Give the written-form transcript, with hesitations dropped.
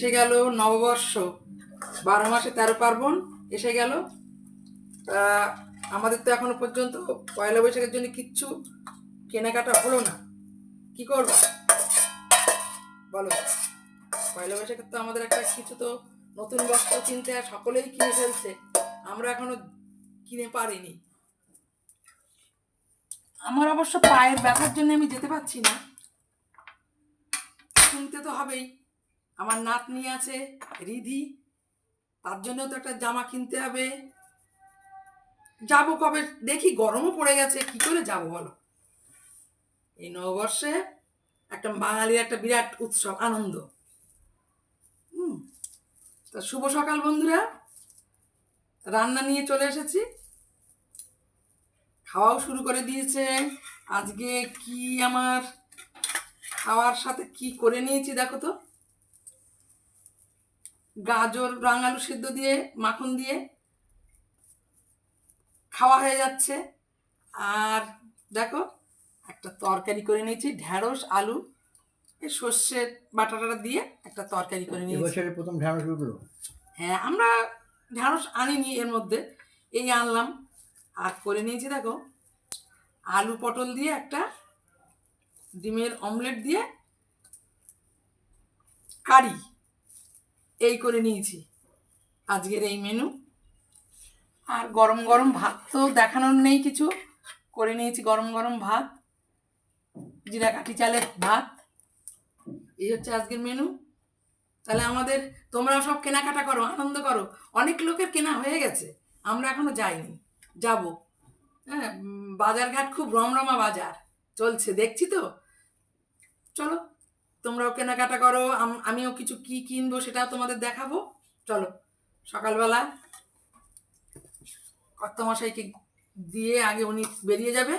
এসে গেল নববর্ষ, 12 মাসে 13 পার্বণ এসে গেল। তা আমাদের তো এখনো পর্যন্ত পয়লা বৈশাখের জন্য কিচ্ছু কেনাকাটা হলো না। কি করব বলো? পয়লা বৈশাখের তো আমাদের একটা কিছু তো নতুন বস্ত্র কিনতে আর সকলেই কিনে ফেলছে, আমরা এখনো কিনে পারিনি। আমার অবশ্য পায়ের ব্যথার জন্য আমি যেতে পারছি না, কিনতে তো হবেই। আমার নাতনি আছে রিধি, তার জন্যও তো একটা জামা কিনতে হবে। যাবো কবে দেখি, গরমও পড়ে গেছে, কি করে যাবো বলো? এই নববর্ষে একটা বাঙালির একটা বিরাট উৎসব, আনন্দ। তা শুভ সকাল বন্ধুরা, রান্না নিয়ে চলে এসেছি, খাওয়াও শুরু করে দিয়েছে। আজকে কি আমার খাওয়ার সাথে কি করে নিয়েছি দেখো তো। গাজর রাঙালু সিদ্ধ দিয়ে মাখন দিয়ে খাওয়া হয়ে যাচ্ছে। আর দেখো একটা তরকারি করে নিয়েছি, ঢ্যাঁড়স আলু এই সর্ষের বাটাটা দিয়ে একটা তরকারি করে নিয়েছি। এবছরের প্রথম ঢ্যাঁড়স উঠলো। হ্যাঁ, আমরা ঢ্যাঁড়স আনিনি এর মধ্যে, এই আনলাম। আর করে নিয়েছি দেখো আলু পটল দিয়ে একটা ডিমের অমলেট দিয়ে কারি, এই করে নিয়েছি আজকের এই মেনু। আর গরম গরম ভাত তো দেখানোর নেই কিছু, করে নিয়েছি গরম গরম ভাত, জিরা কাঠি চালের ভাত। এই হচ্ছে আজকের মেনু। তাহলে আমাদের, তোমরাও সব কেনাকাটা করো, আনন্দ করো। অনেক লোকের কেনা হয়ে গেছে, আমরা এখনো যাইনি, যাব। হ্যাঁ, বাজারঘাট খুব রমরমা বাজার চলছে দেখছি তো। চলো তোমরাও কেনাকাটা করো, আমিও কিছু কি কিনবো সেটাও তোমাদের দেখাবো। চলো, সকালবেলা কর্তামশাইকে দিয়ে আগে উনি বেরিয়ে যাবে,